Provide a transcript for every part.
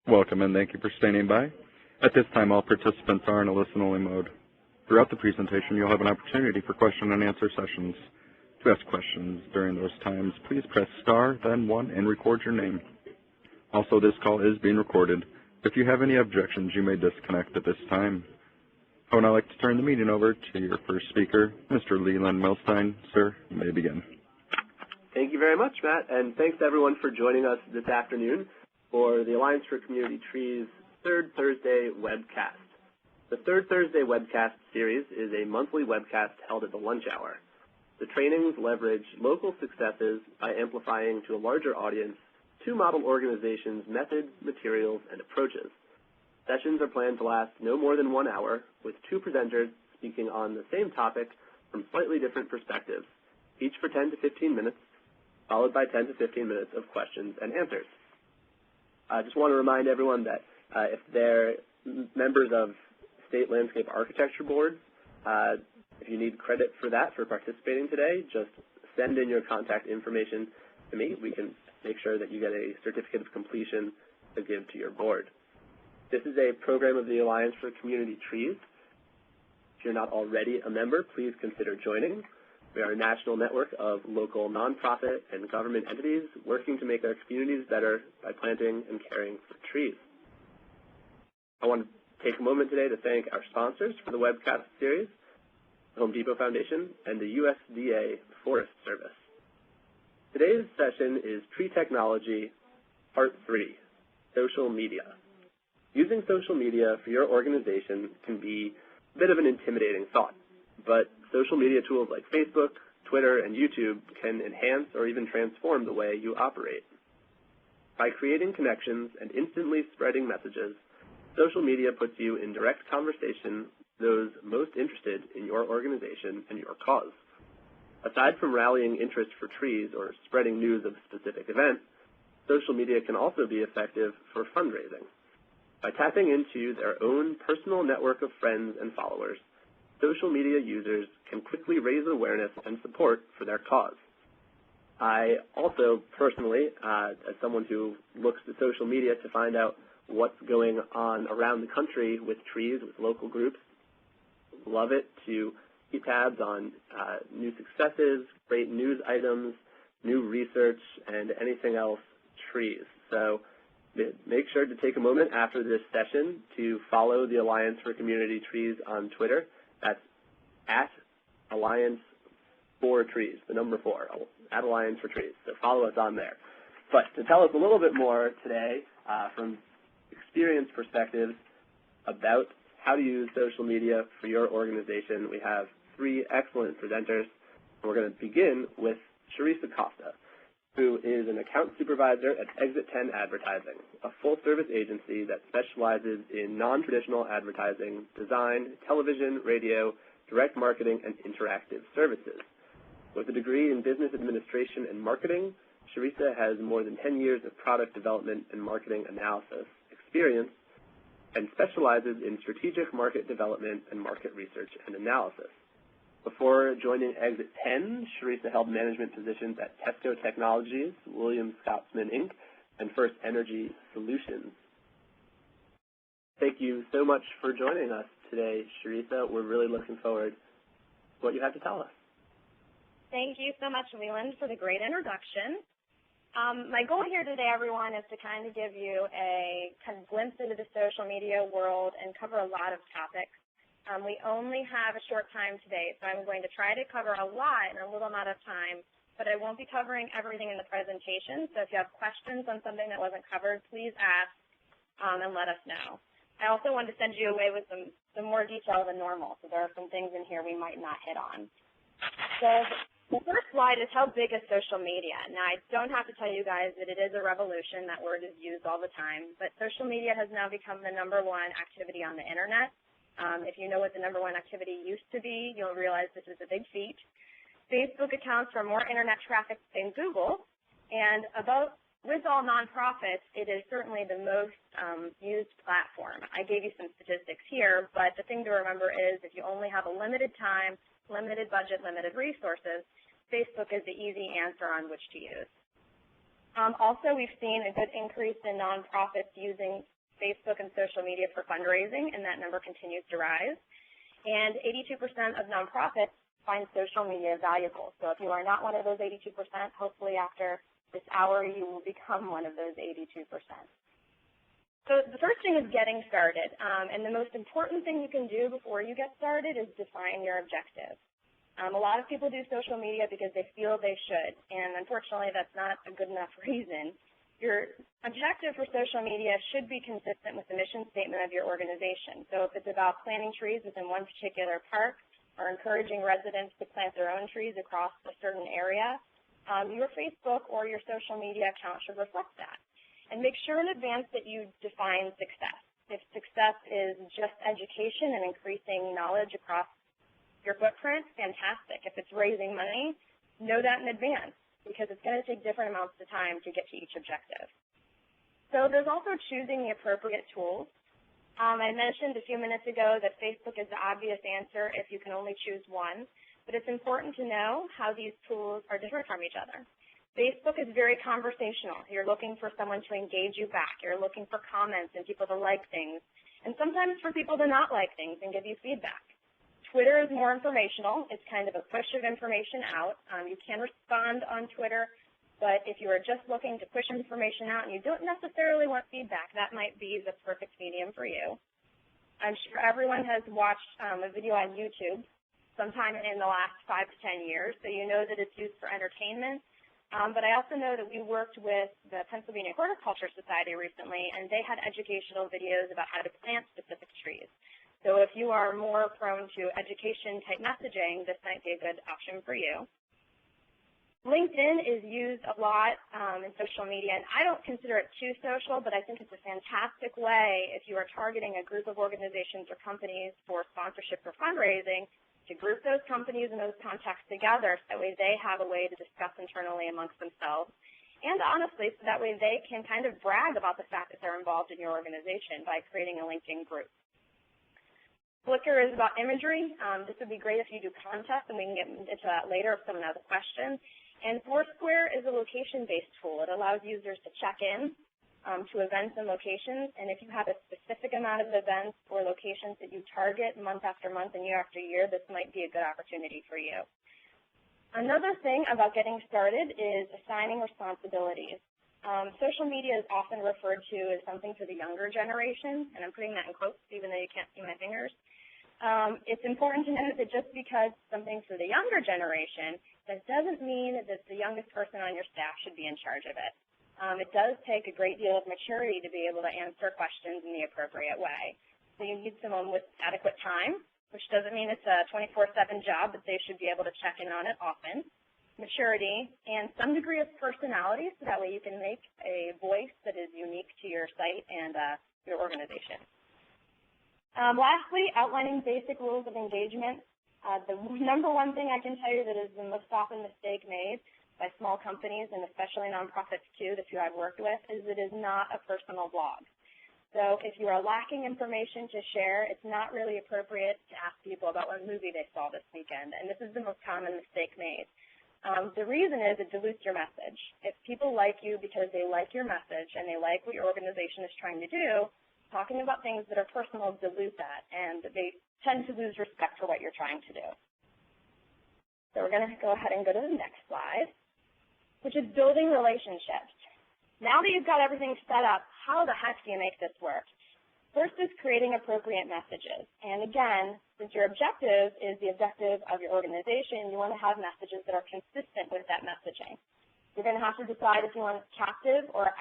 Welcome and thank you for standing by. At this time, all participants are in a listen-only mode. Throughout the presentation, you'll have an opportunity for question and answer sessions. To ask questions during those times, please press star, then 1, and record your name. Also, this call is being recorded. If you have any objections, you may disconnect at this time. I would now like to turn the meeting over to your first speaker, Mr. Leland Milstein. Sir, you may begin. Thank you very much, Matt, and thanks to everyone for joining us this afternoon for the Alliance for Community Trees Third Thursday webcast. The Third Thursday webcast series is a monthly webcast held at the lunch hour. The trainings leverage local successes by amplifying to a larger audience two model organizations' methods, materials, and approaches. Sessions are planned to last no more than 1 hour, with two presenters speaking on the same topic from slightly different perspectives, each for 10 to 15 minutes, followed by 10 to 15 minutes of questions and answers. I just want to remind everyone that if they're members of state landscape architecture boards, if you need credit for that, for participating today, just send in your contact information to me. We can make sure that you get a certificate of completion to give to your board. This is a program of the Alliance for Community Trees. If you're not already a member, please consider joining. We are a national network of local nonprofit and government entities working to make our communities better by planting and caring for trees. I want to take a moment today to thank our sponsors for the webcast series, the Home Depot Foundation and the USDA Forest Service. Today's session is Tree Technology, Part 3, Social Media. Using social media for your organization can be a bit of an intimidating thought, but social media tools like Facebook, Twitter, and YouTube can enhance or even transform the way you operate. By creating connections and instantly spreading messages, social media puts you in direct conversation with those most interested in your organization and your cause. Aside from rallying interest for trees or spreading news of a specific event, social media can also be effective for fundraising. By tapping into their own personal network of friends and followers, social media users can quickly raise awareness and support for their cause. I also personally, as someone who looks to social media to find out what's going on around the country with trees, with local groups, love it to keep tabs on new successes, great news items, new research, and anything else trees. So make sure to take a moment after this session to follow the Alliance for Community Trees on Twitter. That's at Alliance for Trees, the number 4, at Alliance for Trees. So follow us on there. But to tell us a little bit more today from experience perspectives about how to use social media for your organization, we have 3 excellent presenters. We're going to begin with Sharisa Costa, who is an account supervisor at Exit 10 Advertising, a full-service agency that specializes in non-traditional advertising, design, television, radio, direct marketing, and interactive services. With a degree in business administration and marketing, Sharisa has more than 10 years of product development and marketing analysis experience and specializes in strategic market development and market research and analysis. Before joining Exit 10, Sharisa held management positions at Tesco Technologies, Williams Scotsman Inc., and First Energy Solutions. Thank you so much for joining us today, Sharisa. We're really looking forward to what you have to tell us. Thank you so much, Leland, for the great introduction. My goal here today, everyone, is to kind of give you a kind of glimpse into the social media world and cover a lot of topics. We only have a short time today, so I'm going to try to cover a lot in a little amount of time, but I won't be covering everything in the presentation, so if you have questions on something that wasn't covered, please ask and let us know. I also wanted to send you away with some more detail than normal, so there are some things in here we might not hit on. So the first slide is how big is social media. Now, I don't have to tell you guys that it is a revolution. That word is used all the time, but social media has now become the #1 activity on the Internet. If you know what the #1 activity used to be, you'll realize this is a big feat. Facebook accounts for more Internet traffic than Google, and with all nonprofits, it is certainly the most used platform. I gave you some statistics here, but the thing to remember is if you only have a limited time, limited budget, limited resources, Facebook is the easy answer on which to use. Also, we've seen a good increase in nonprofits using Facebook and social media for fundraising, and that number continues to rise. And 82% of nonprofits find social media valuable. So if you are not one of those 82%, hopefully after this hour you will become one of those 82%. So the first thing is getting started, and the most important thing you can do before you get started is define your objective. A lot of people do social media because they feel they should, and unfortunately that's not a good enough reason. Your objective for social media should be consistent with the mission statement of your organization. So if it's about planting trees within one particular park or encouraging residents to plant their own trees across a certain area, your Facebook or your social media account should reflect that. And make sure in advance that you define success. If success is just education and increasing knowledge across your footprint, fantastic. If it's raising money, know that in advance, because it's going to take different amounts of time to get to each objective. So there's also choosing the appropriate tools. I mentioned a few minutes ago that Facebook is the obvious answer if you can only choose one, but it's important to know how these tools are different from each other. Facebook is very conversational. You're looking for someone to engage you back. You're looking for comments and people to like things, and sometimes for people to not like things and give you feedback. Twitter is more informational. It's kind of a push of information out. You can respond on Twitter, but if you are just looking to push information out and you don't necessarily want feedback, that might be the perfect medium for you. I'm sure everyone has watched a video on YouTube sometime in the last 5 to 10 years, so you know that it's used for entertainment. But I also know that we worked with the Pennsylvania Horticulture Society recently, and they had educational videos about how to plant specific trees. So if you are more prone to education-type messaging, this might be a good option for you. LinkedIn is used a lot in social media, and I don't consider it too social, but I think it's a fantastic way if you are targeting a group of organizations or companies for sponsorship or fundraising to group those companies and those contacts together so that way they have a way to discuss internally amongst themselves. And honestly, so that way they can kind of brag about the fact that they're involved in your organization by creating a LinkedIn group. Flickr is about imagery. This would be great if you do contests, and we can get into that later if someone has a question. And Foursquare is a location-based tool. It allows users to check in to events and locations, and if you have a specific amount of events or locations that you target month after month and year after year, this might be a good opportunity for you. Another thing about getting started is assigning responsibilities. Social media is often referred to as something for the younger generation, and I'm putting that in quotes even though you can't see my fingers. It's important to note that just because something's for the younger generation, that doesn't mean that the youngest person on your staff should be in charge of it. It does take a great deal of maturity to be able to answer questions in the appropriate way. So you need someone with adequate time, which doesn't mean it's a 24/7 job, but they should be able to check in on it often. Maturity, and some degree of personality, so that way you can make a voice that is unique to your site and your organization. Lastly, outlining basic rules of engagement. The number one thing I can tell you that is the most often mistake made by small companies, and especially nonprofits too, the few I've worked with, is it is not a personal blog. So if you are lacking information to share, it's not really appropriate to ask people about what movie they saw this weekend, and this is the most common mistake made. The reason is it dilutes your message. If people like you because they like your message and they like what your organization is trying to do, talking about things that are personal dilute that, and they tend to lose respect for what you're trying to do. So we're going to go ahead and go to the next slide, which is building relationships. Now that you've got everything set up, how the heck do you make this work? First is creating appropriate messages. And again, since your objective is the objective of your organization, you want to have messages that are consistent with that messaging. You're going to have to decide if you want captive or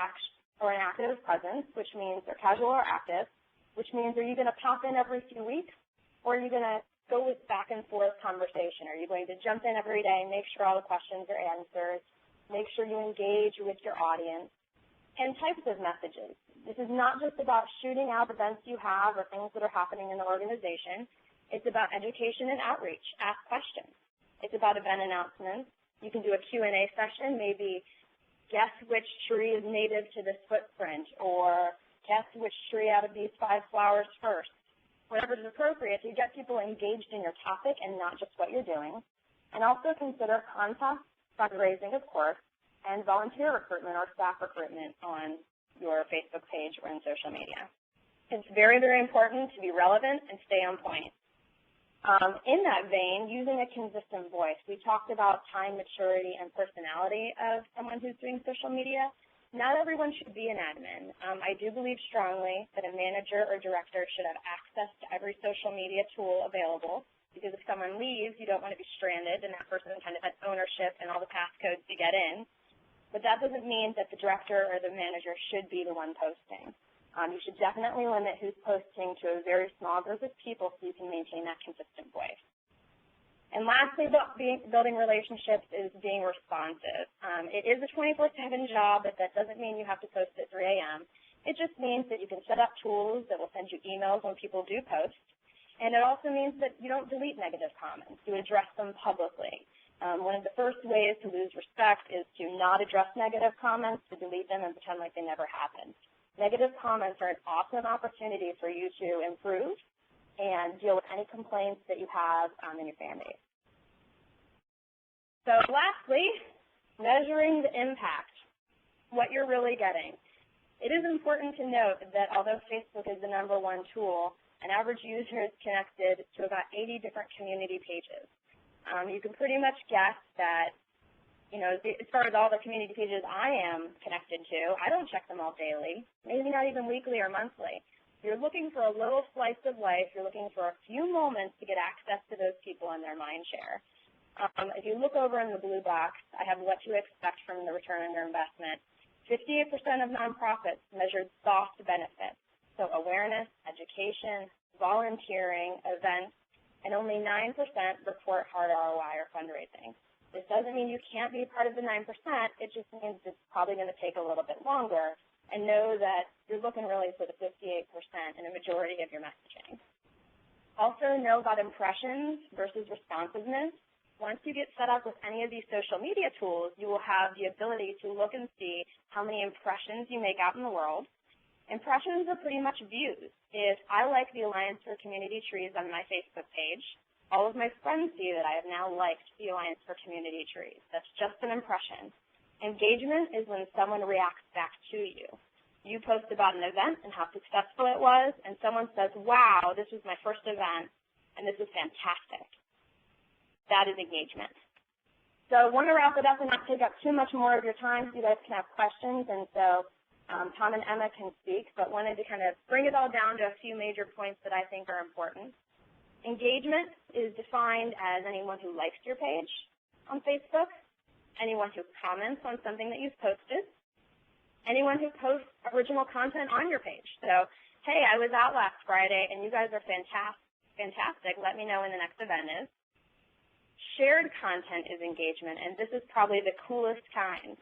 an active presence, which means they're casual or active, which means are you going to pop in every few weeks, or are you going to go with back and forth conversation? Are you going to jump in every day and make sure all the questions are answered, make sure you engage with your audience? And types of messages. This is not just about shooting out events you have or things that are happening in the organization. It's about education and outreach. Ask questions. It's about event announcements. You can do a Q&A session, maybe guess which tree is native to this footprint, or guess which tree out of these 5 flowers first. Whatever is appropriate to get people engaged in your topic and not just what you're doing. And also consider contests, fundraising, of course, and volunteer recruitment or staff recruitment on your Facebook page or in social media. It's very, very important to be relevant and stay on point. In that vein, using a consistent voice. We talked about time, maturity, and personality of someone who's doing social media. Not everyone should be an admin. I do believe strongly that a manager or director should have access to every social media tool available, because if someone leaves, you don't want to be stranded and that person kind of has ownership and all the passcodes to get in. But that doesn't mean that the director or the manager should be the one posting. You should definitely limit who's posting to a very small group of people so you can maintain that consistent voice. And lastly, building relationships is being responsive. It is a 24/7 job, but that doesn't mean you have to post at 3 a.m. It just means that you can set up tools that will send you emails when people do post. And it also means that you don't delete negative comments. You address them publicly. One of the first ways to lose respect is to not address negative comments, to delete them and pretend like they never happened. Negative comments are an awesome opportunity for you to improve and deal with any complaints that you have in your fan base. So lastly, measuring the impact, what you're really getting. It is important to note that although Facebook is the #1 tool, an average user is connected to about 80 different community pages. You can pretty much guess that, you know, as far as all the community pages I am connected to, I don't check them all daily, maybe not even weekly or monthly. You're looking for a little slice of life. You're looking for a few moments to get access to those people and their mind share. If you look over in the blue box, I have what to expect from the return on your investment. 58% of nonprofits measured soft benefits, so awareness, education, volunteering, events, and only 9% report hard ROI or fundraising. This doesn't mean you can't be part of the 9%. It just means it's probably going to take a little bit longer, and know that you're looking really for the 58% in a majority of your messaging. Also know about impressions versus responsiveness. Once you get set up with any of these social media tools, you will have the ability to look and see how many impressions you make out in the world. Impressions are pretty much views. If I like the Alliance for Community Trees on my Facebook page, all of my friends see that I have now liked the Alliance for Community Trees. That's just an impression. Engagement is when someone reacts back to you. You post about an event and how successful it was, and someone says, wow, this was my first event, and this is fantastic. That is engagement. So I want to wrap it up and not take up too much more of your time so you guys can have questions, and so Tom and Emma can speak, but wanted to kind of bring it all down to a few major points that I think are important. Engagement is defined as anyone who likes your page on Facebook, anyone who comments on something that you've posted, anyone who posts original content on your page. So, hey, I was out last Friday, and you guys are fantastic. Let me know when the next event is. Shared content is engagement, and this is probably the coolest kind.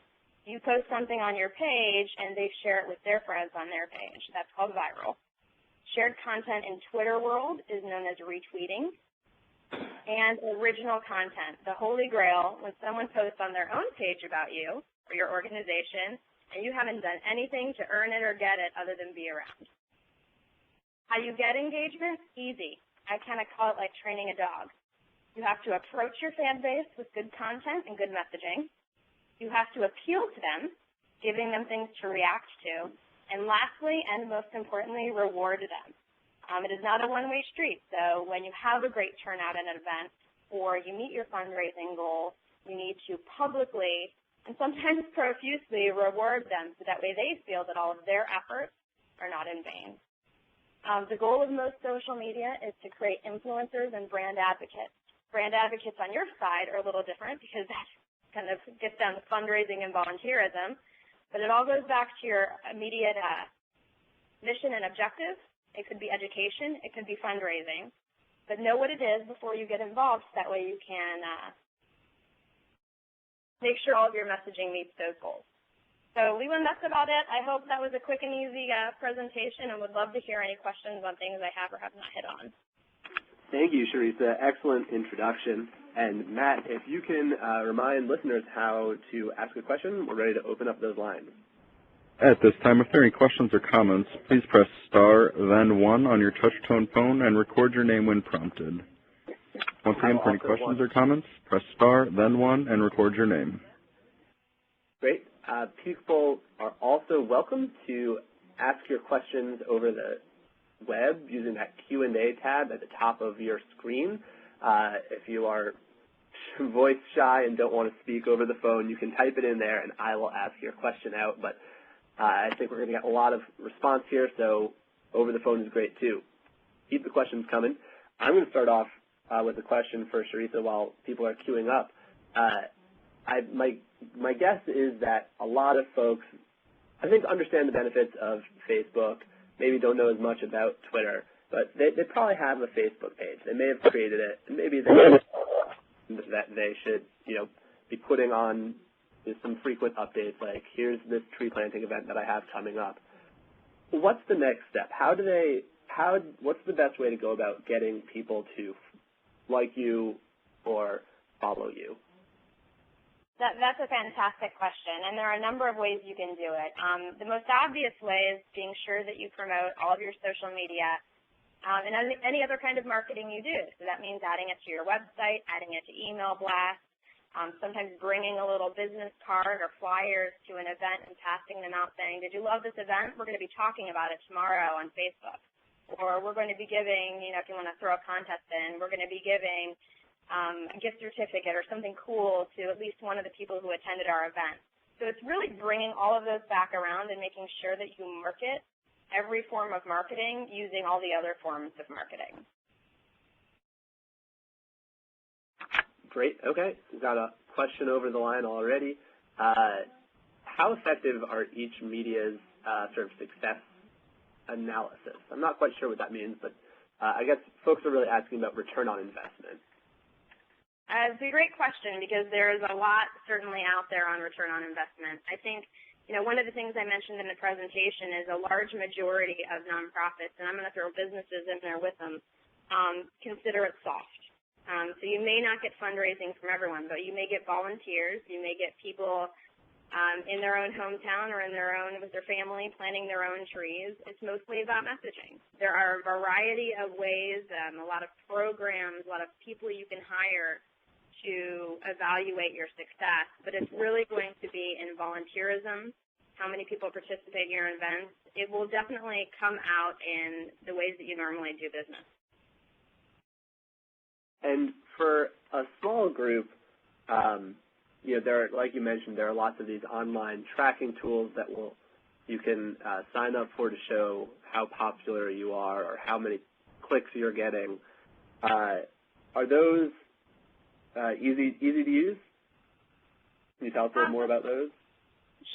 You post something on your page, and they share it with their friends on their page. That's called viral. Shared content in Twitter world is known as retweeting. And original content, the holy grail, when someone posts on their own page about you or your organization, and you haven't done anything to earn it or get it other than be around. How you get engagement? Easy. I kind of call it like training a dog. You have to approach your fan base with good content and good messaging. You have to appeal to them, giving them things to react to. And lastly, and most importantly, reward them. It is not a one-way street. So when you have a great turnout at an event or you meet your fundraising goal, you need to publicly and sometimes profusely reward them so that way they feel that all of their efforts are not in vain. The goal of most social media is to create influencers and brand advocates. Brand advocates on your side are a little different because that kind of gets down to fundraising and volunteerism, but it all goes back to your immediate mission and objective. It could be education, it could be fundraising, but know what it is before you get involved so that way you can make sure all of your messaging meets those goals. So Leland, that's about it. I hope that was a quick and easy presentation, and would love to hear any questions on things I have or have not hit on. Thank you, Sharissa. Excellent introduction. And Matt, if you can remind listeners how to ask a question, we're ready to open up those lines. At this time, if there are any questions or comments, please press star, then 1 on your touch-tone phone and record your name when prompted. Once again, for any questions or comments, press star, then 1, and record your name. Great. People are also welcome to ask your questions over the web using that Q&A tab at the top of your screen. If you are voice shy and don't want to speak over the phone, you can type it in there and I will ask your question out. But I think we're going to get a lot of response here, so over the phone is great too. Keep the questions coming. I'm going to start off with a question for Sharitha while people are queuing up. My guess is that a lot of folks, I think, understand the benefits of Facebook, maybe don't know as much about Twitter, but they probably have a Facebook page. They may have created it, and maybe that they should, be putting on some frequent updates like, here's this tree planting event that I have coming up. What's the next step? What's the best way to go about getting people to like you or follow you? That's a fantastic question, and there are a number of ways you can do it. The most obvious way is being sure that you promote all of your social media and any other kind of marketing you do. So that means adding it to your website, adding it to email blasts, sometimes bringing a little business card or flyers to an event and passing them out saying, did you love this event? We're going to be talking about it tomorrow on Facebook. Or we're going to be giving, if you want to throw a contest in, we're going to be giving a gift certificate or something cool to at least one of the people who attended our event. So it's really bringing all of those back around and making sure that you market every form of marketing using all the other forms of marketing. Great. Okay. We've got a question over the line already. How effective are each media's sort of success analysis? I'm not quite sure what that means, but I guess folks are really asking about return on investment. It's a great question because there's a lot certainly out there on return on investment. I think, one of the things I mentioned in the presentation is a large majority of nonprofits, and I'm going to throw businesses in there with them, consider it soft. So you may not get fundraising from everyone, but you may get volunteers, you may get people in their own hometown or with their family planting their own trees. It's mostly about messaging. There are a variety of ways, a lot of programs, a lot of people you can hire to evaluate your success, but it's really going to be in volunteerism, how many people participate in your events. It will definitely come out in the ways that you normally do business. And for a small group, like you mentioned, there are lots of these online tracking tools that you can sign up for to show how popular you are or how many clicks you're getting. Are those easy to use? Can you tell us a little more about those?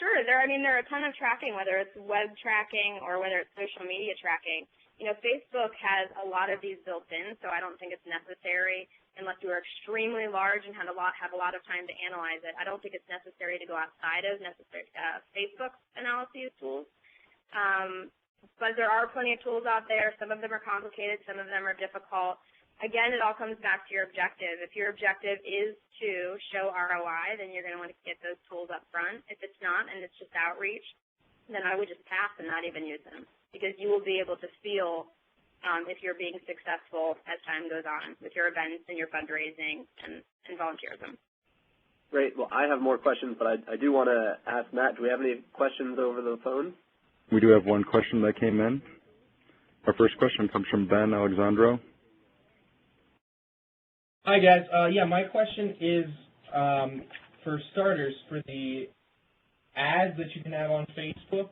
Sure. There are a ton of tracking, whether it's web tracking or whether it's social media tracking. Facebook has a lot of these built in, so I don't think it's necessary unless you are extremely large and have a lot of time to analyze it. I don't think it's necessary to go outside of Facebook's analysis tools. But there are plenty of tools out there. Some of them are complicated. Some of them are difficult. Again, it all comes back to your objective. If your objective is to show ROI, then you're going to want to get those tools up front. If it's not and it's just outreach, then I would just pass and not even use them because you will be able to feel if you're being successful as time goes on with your events and your fundraising and volunteerism. Great. Well, I have more questions, but I do want to ask Matt, do we have any questions over the phone? We do have one question that came in. Our first question comes from Ben Alexandro. Hi, guys. My question is, for starters, for the ads that you can have on Facebook,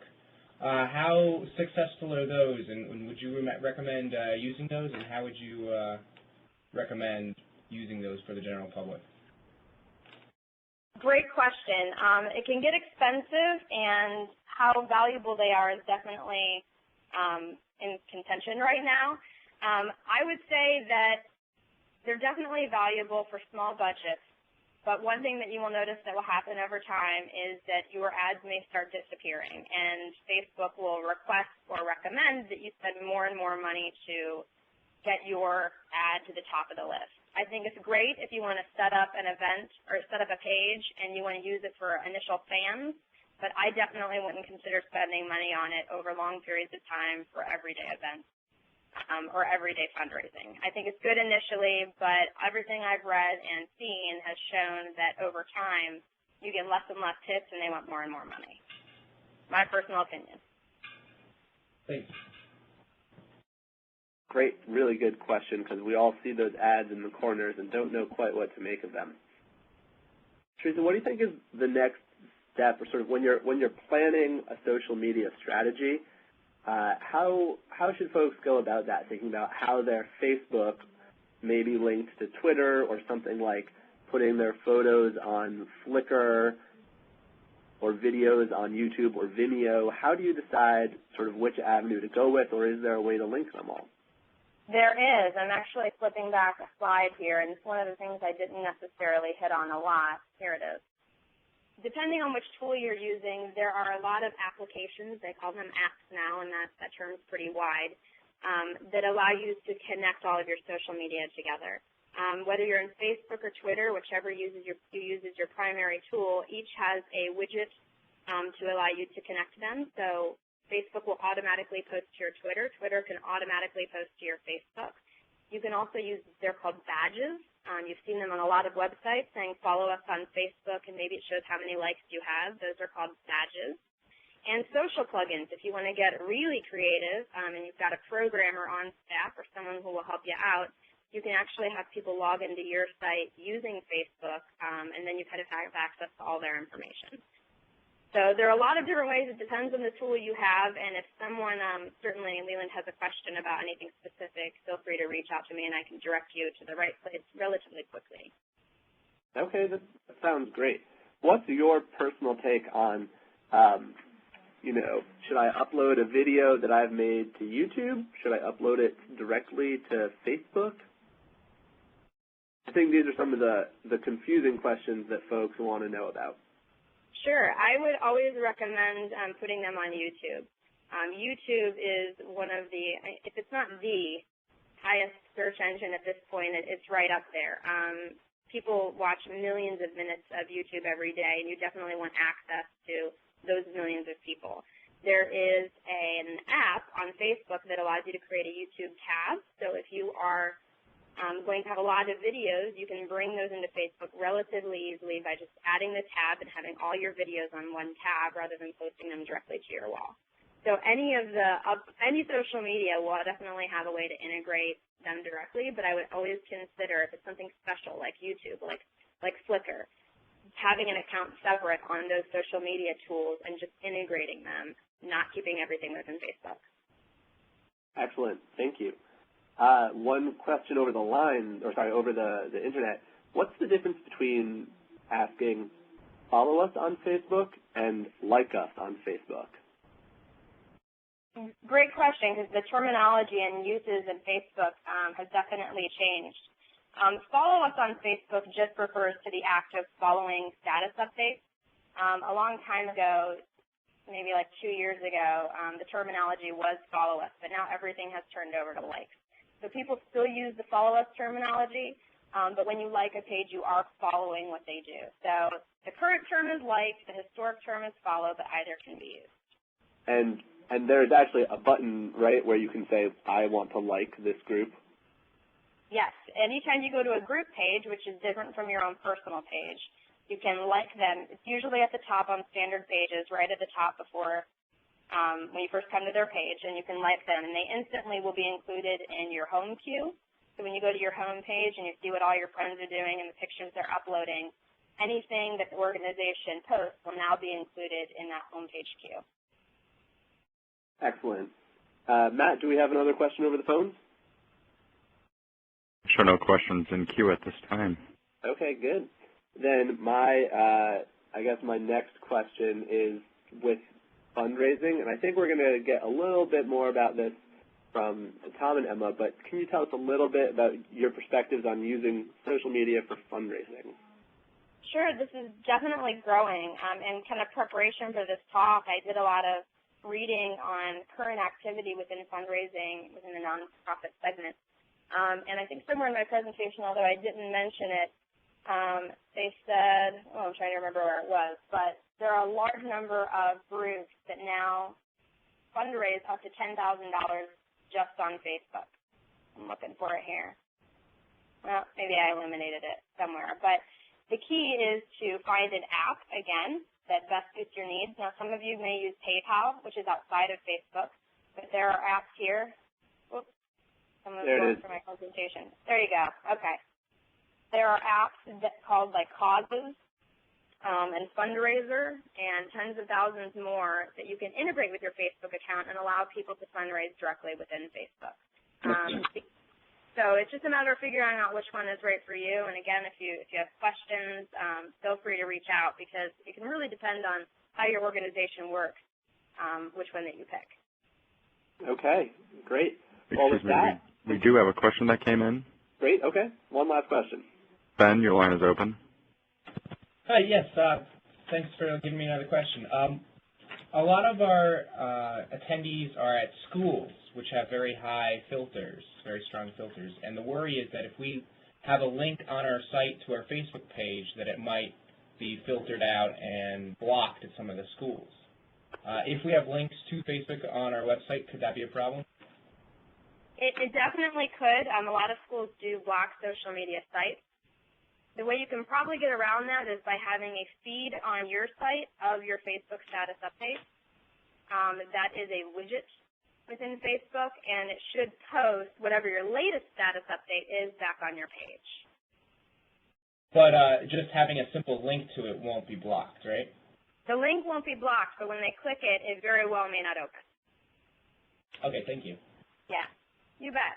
how successful are those, and would you recommend using those, and how would you recommend using those for the general public? Great question. It can get expensive, and how valuable they are is definitely in contention right now. I would say that they're definitely valuable for small budgets, but one thing that you will notice that will happen over time is that your ads may start disappearing, and Facebook will request or recommend that you spend more and more money to get your ad to the top of the list. I think it's great if you want to set up an event or set up a page and you want to use it for initial fans, but I definitely wouldn't consider spending money on it over long periods of time for everyday events. Or everyday fundraising. I think it's good initially, but everything I've read and seen has shown that over time you get less and less tips and they want more and more money. My personal opinion. Thanks. great, really good question, because we all see those ads in the corners and don't know quite what to make of them. Teresa, what do you think is the next step, or sort of when you're planning a social media strategy, how should folks go about that, thinking about how their Facebook may be linked to Twitter, or something like putting their photos on Flickr or videos on YouTube or Vimeo? How do you decide sort of which avenue to go with, or is there a way to link them all? There is. I'm actually flipping back a slide here, and it's one of the things I didn't necessarily hit on a lot. Here it is. Depending on which tool you're using, there are a lot of applications, they call them apps now, and that term is pretty wide, that allow you to connect all of your social media together. Whether you're in Facebook or Twitter, whichever you use as your primary tool, each has a widget to allow you to connect them. So Facebook will automatically post to your Twitter. Twitter can automatically post to your Facebook. You can also use, they're called badges. You've seen them on a lot of websites saying follow us on Facebook, and maybe it shows how many likes you have. Those are called badges. And social plugins, if you want to get really creative and you've got a programmer on staff or someone who will help you out, you can actually have people log into your site using Facebook, and then you kind of have access to all their information. So there are a lot of different ways. It depends on the tool you have, and if someone, certainly Leland has a question about anything specific, feel free to reach out to me and I can direct you to the right place relatively quickly. Okay, that sounds great. What's your personal take on, should I upload a video that I've made to YouTube? Should I upload it directly to Facebook? I think these are some of the confusing questions that folks want to know about. Sure. I would always recommend putting them on YouTube. YouTube is one of the, if it's not the highest search engine at this point, it's right up there. People watch millions of minutes of YouTube every day, and you definitely want access to those millions of people. There is an app on Facebook that allows you to create a YouTube tab. So if you are going to have a lot of videos, you can bring those into Facebook relatively easily by just adding the tab and having all your videos on one tab rather than posting them directly to your wall. So any social media will definitely have a way to integrate them directly, but I would always consider, if it's something special like YouTube, like Flickr, having an account separate on those social media tools and just integrating them, not keeping everything within Facebook. Excellent. Thank you. One question over the line, over the internet. What's the difference between asking follow us on Facebook and like us on Facebook? Great question, because the terminology and uses in Facebook has definitely changed. Follow us on Facebook just refers to the act of following status updates. A long time ago, maybe like 2 years ago, the terminology was follow us, but now everything has turned over to likes. So people still use the follow us terminology, but when you like a page, you are following what they do. So the current term is like, the historic term is follow, but either can be used. And there's actually a button, right, where you can say, I want to like this group? Yes. Anytime you go to a group page, which is different from your own personal page, you can like them. It's usually at the top on standard pages, right at the top before when you first come to their page, and you can like them. And they instantly will be included in your home queue. So when you go to your home page and you see what all your friends are doing and the pictures they're uploading, anything that the organization posts will now be included in that home page queue. Excellent. Matt, do we have another question over the phone? Show no questions in queue at this time. Okay, good. Then I guess my next question is with fundraising, and I think we're going to get a little bit more about this from Tom and Emma, but can you tell us a little bit about your perspectives on using social media for fundraising? Sure, this is definitely growing. In kind of preparation for this talk, I did a lot of reading on current activity within fundraising within the nonprofit segment. And I think somewhere in my presentation, although I didn't mention it, they said, I'm trying to remember where it was, but there are a large number of groups that now fundraise up to $10,000 just on Facebook. I'm looking for it here. Well, maybe I eliminated it somewhere. But the key is to find an app, again, that best suits your needs. Now, some of you may use PayPal, which is outside of Facebook, but there are apps here. Someone's There it going is. for my presentation. There you go. Okay. There are apps called like Causes and Fundraiser and tens of thousands more that you can integrate with your Facebook account and allow people to fundraise directly within Facebook. So it's just a matter of figuring out which one is right for you. And again, if you have questions, feel free to reach out because it can really depend on how your organization works, which one that you pick. Okay, great. Well, with Excuse me, that, we do have a question that came in. great. Okay, one last question. Ben, your line is open. Hi, yes. Thanks for giving me another question. A lot of our attendees are at schools, which have very high filters, very strong filters, and the worry is that if we have a link on our site to our Facebook page, that it might be filtered out and blocked at some of the schools. If we have links to Facebook on our website, could that be a problem? It definitely could. A lot of schools do block social media sites. The way you can probably get around that is by having a feed on your site of your Facebook status update. That is a widget within Facebook, and it should post whatever your latest status update is back on your page. But just having a simple link to it won't be blocked, right? The link won't be blocked, but when they click it, it very well may not open. Okay, thank you. Yeah, you bet.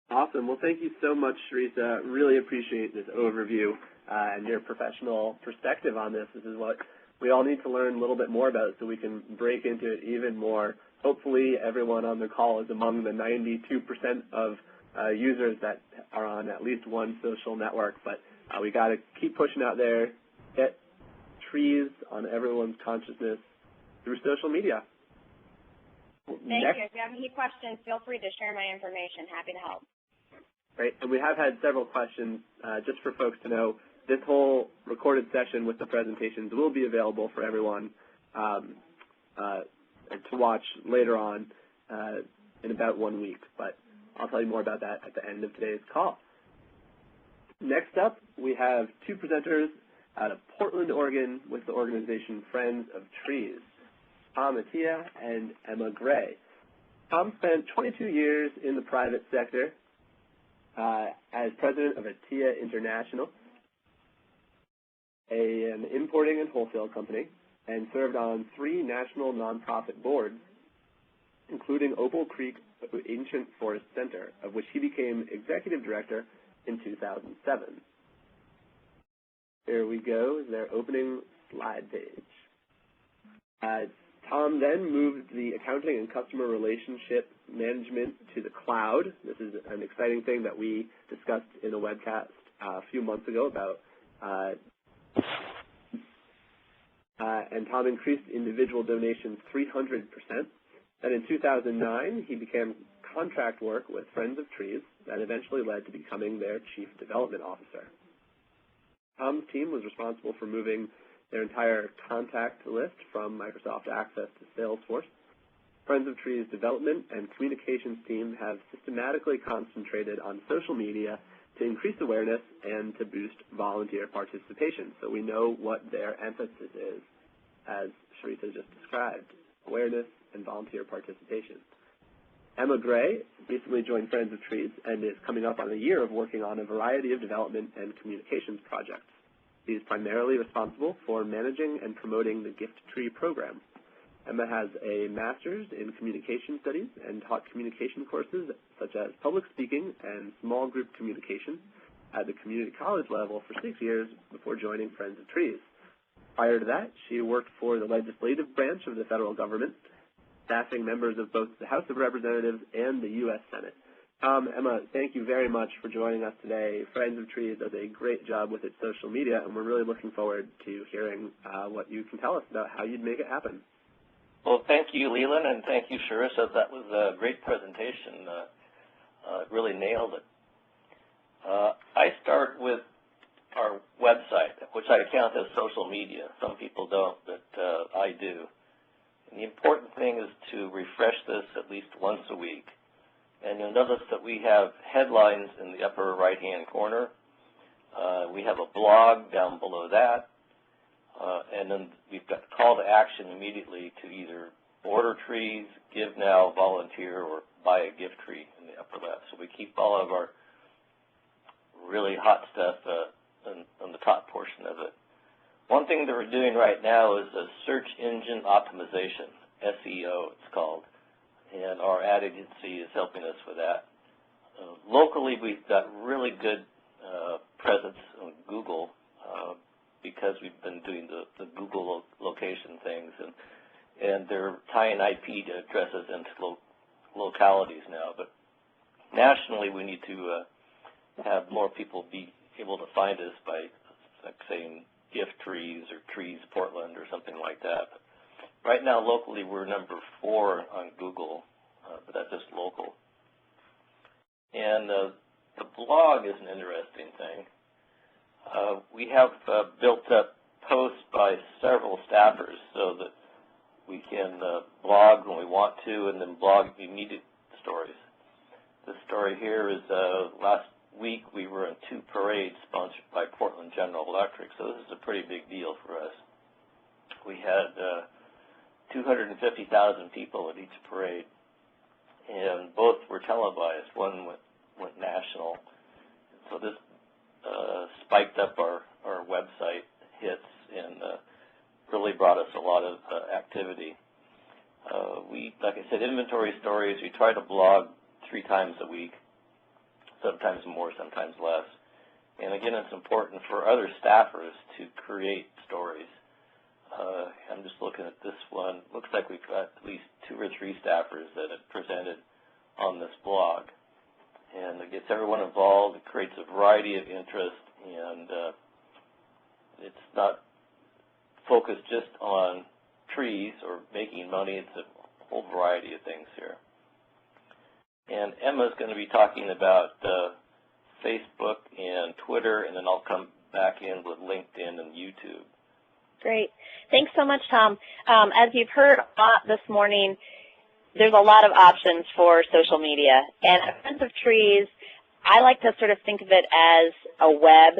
Awesome. Well, thank you so much, Sharita. Really appreciate this overview and your professional perspective on this. This is what we all need to learn a little bit more about so we can break into it even more. Hopefully everyone on the call is among the 92% of users that are on at least one social network. But we got to keep pushing out there, get trees on everyone's consciousness through social media. Thank you. If you have any questions, feel free to share my information. Happy to help. Great. And we have had several questions. Just for folks to know, this whole recorded session with the presentations will be available for everyone to watch later on in about 1 week. But I'll tell you more about that at the end of today's call. Next up, we have two presenters out of Portland, Oregon with the organization Friends of Trees, Tom Attia and Emma Gray. Tom spent 22 years in the private sector as president of Attia International, an importing and wholesale company, and served on 3 national nonprofit boards, including Opal Creek Ancient Forest Center, of which he became executive director in 2007. Here we go, their opening slide page. Tom then moved the accounting and customer relationship management to the cloud. This is an exciting thing that we discussed in a webcast a few months ago about, and Tom increased individual donations 300%. Then in 2009, he began contract work with Friends of Trees that eventually led to becoming their chief development officer. Tom's team was responsible for moving their entire contact list from Microsoft Access to Salesforce. Friends of Trees development and communications team have systematically concentrated on social media to increase awareness and to boost volunteer participation. So we know what their emphasis is, as Sharita just described, awareness and volunteer participation. Emma Gray recently joined Friends of Trees and is coming up on a year of working on a variety of development and communications projects. She is primarily responsible for managing and promoting the Gift Tree program. Emma has a master's in communication studies and taught communication courses such as public speaking and small group communication at the community college level for 6 years before joining Friends of Trees. Prior to that, she worked for the legislative branch of the federal government, staffing members of both the House of Representatives and the U.S. Senate. Emma, thank you very much for joining us today. Friends of Trees does a great job with its social media, and we're really looking forward to hearing what you can tell us about how you'd make it happen. Well, thank you, Leland, and thank you, Sharita. That was a great presentation. It really nailed it. I start with our website, which I count as social media. Some people don't, but I do. And the important thing is to refresh this at least once a week. And you'll notice that we have headlines in the upper right-hand corner. We have a blog down below that. And then we've got call to action immediately to either order trees, give now, volunteer, or buy a gift tree in the upper left. So we keep all of our really hot stuff on the top portion of it. One thing that we're doing right now is a search engine optimization, SEO it's called, and our ad agency is helping us with that. Locally, we've got really good presence on Google because we've been doing the Google location things, and they're tying IP addresses into localities now. But nationally, we need to have more people be able to find us by, like, saying gift trees or trees Portland or something like that. But right now, locally, we're number 4 on Google, but that's just local. And the blog is an interesting thing. We have built up posts by several staffers so that we can blog when we want to and then blog immediate stories. This story here is last week we were in 2 parades sponsored by Portland General Electric, so this is a pretty big deal for us. We had 250,000 people at each parade, and both were televised. One went national. So this spiked up our website hits and really brought us a lot of activity. We, like I said, inventory stories, we try to blog 3 times a week, sometimes more, sometimes less. And again, it's important for other staffers to create stories. I'm just looking at this one. Looks like we've got at least 2 or 3 staffers that have presented on this blog. And it gets everyone involved. It creates a variety of interest, and it's not focused just on trees or making money. It's a whole variety of things here. And Emma's going to be talking about Facebook and Twitter, and then I'll come back in with LinkedIn and YouTube. Great. Thanks so much, Tom. As you've heard a lot this morning, there's a lot of options for social media. And at Friends of Trees, I like to sort of think of it as a web.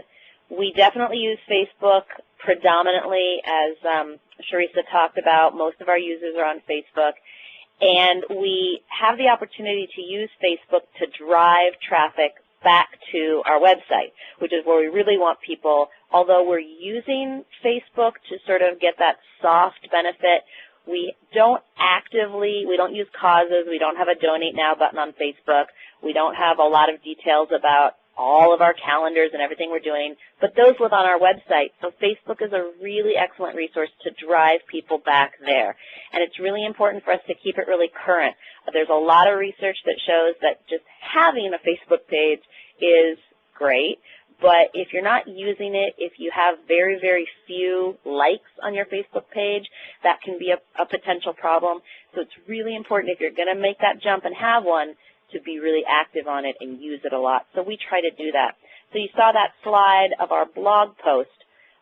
We definitely use Facebook predominantly, as Sharissa talked about. Most of our users are on Facebook. And we have the opportunity to use Facebook to drive traffic back to our website, which is where we really want people. Although we're using Facebook to sort of get that soft benefit, we don't use causes. We don't have a Donate Now button on Facebook. We don't have a lot of details about all of our calendars and everything we're doing, but those live on our website. So Facebook is a really excellent resource to drive people back there. And it's really important for us to keep it really current. There's a lot of research that shows that just having a Facebook page is great, but if you're not using it, if you have very, very few likes on your Facebook page, that can be a potential problem. So it's really important, if you're going to make that jump and have one, to be really active on it and use it a lot. So we try to do that. So you saw that slide of our blog post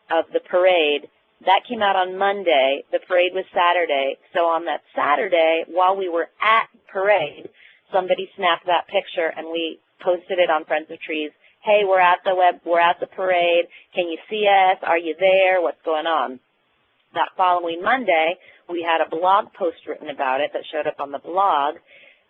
of the parade. That came out on Monday. The parade was Saturday. So on that Saturday, while we were at parade, somebody snapped that picture and we posted it on Friends of Trees. Hey, we're at the parade. Can you see us? Are you there? What's going on? That following Monday, we had a blog post written about it that showed up on the blog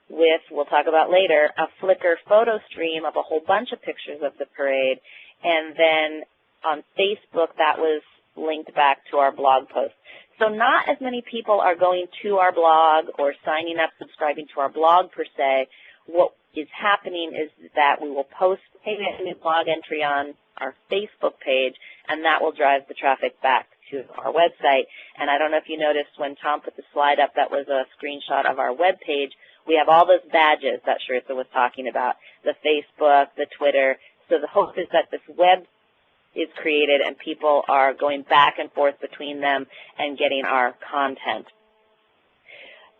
with, we'll talk about later, a Flickr photo stream of a whole bunch of pictures of the parade. And then on Facebook, that was linked back to our blog post. So not as many people are going to our blog or signing up, subscribing to our blog per se. What is happening is that we will post a new blog entry on our Facebook page, and that will drive the traffic back to our website. And I don't know if you noticed when Tom put the slide up, that was a screenshot of our web page. We have all those badges that Sharissa was talking about, the Facebook, the Twitter. So the hope is that this web is created and people are going back and forth between them and getting our content.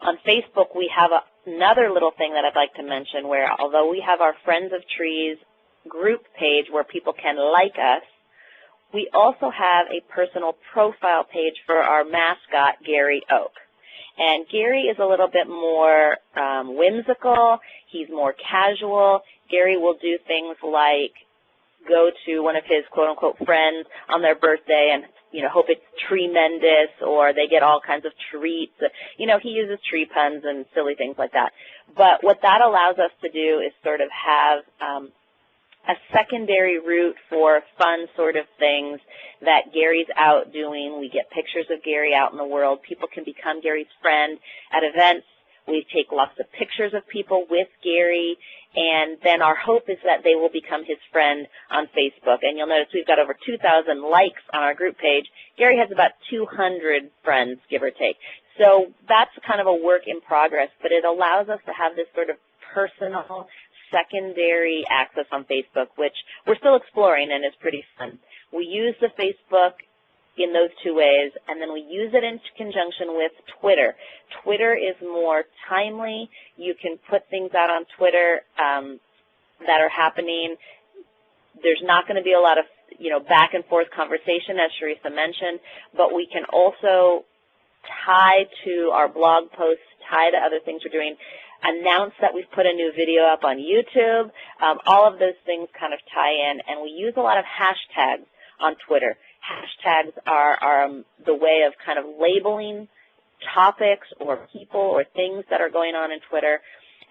On Facebook, we have another little thing that I'd like to mention where, although we have our Friends of Trees group page where people can like us, we also have a personal profile page for our mascot, Gary Oak. And Gary is a little bit more whimsical. He's more casual. Gary will do things like go to one of his quote-unquote friends on their birthday and, hope it's tremendous, or they get all kinds of treats. He uses tree puns and silly things like that. But what that allows us to do is sort of have a secondary route for fun sort of things that Gary's out doing. We get pictures of Gary out in the world. People can become Gary's friend at events. We take lots of pictures of people with Gary, and then our hope is that they will become his friend on Facebook. And you'll notice we've got over 2,000 likes on our group page. Gary has about 200 friends, give or take. So that's kind of a work in progress, but it allows us to have this sort of personal secondary access on Facebook, which we're still exploring and is pretty fun. We use the Facebook in those two ways, and then we use it in conjunction with Twitter. Twitter is more timely. You can put things out on Twitter that are happening. There's not going to be a lot of back and forth conversation, as Sharissa mentioned, but we can also tie to our blog posts, tie to other things we're doing, announce that we've put a new video up on YouTube. All of those things kind of tie in, and we use a lot of hashtags on Twitter. Hashtags are the way of kind of labeling topics or people or things that are going on in Twitter.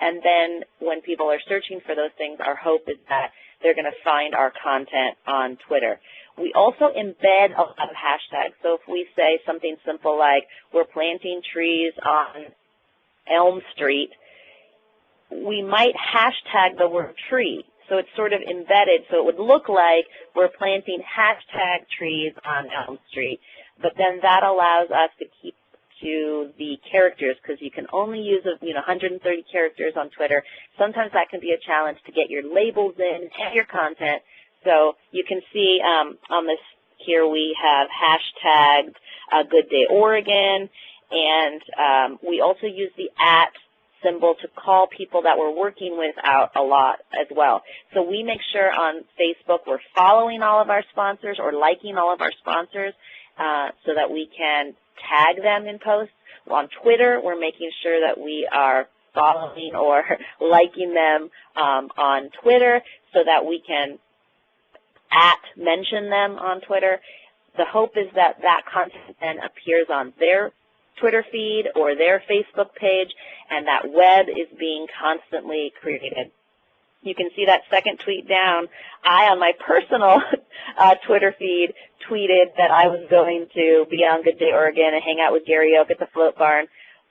And then when people are searching for those things, our hope is that they're going to find our content on Twitter. We also embed a lot of hashtags. So if we say something simple like, we're planting trees on Elm Street, we might hashtag the word tree. So it's sort of embedded, so it would look like we're planting hashtag trees on Elm Street. But then that allows us to keep to the characters, because you can only use 130 characters on Twitter. Sometimes that can be a challenge to get your labels in and your content. So you can see on this here we have hashtagged Good Day Oregon, and we also use the @ symbol to call people that we're working with out a lot as well. So we make sure on Facebook we're following all of our sponsors or liking all of our sponsors so that we can tag them in posts. On Twitter, we're making sure that we are following or liking them on Twitter so that we can mention them on Twitter. The hope is that that content then appears on their Twitter feed or their Facebook page, and that web is being constantly created. You can see that second tweet down. I, on my personal Twitter feed, tweeted that I was going to be on Good Day Oregon and hang out with Gary Oak at the Float Barn.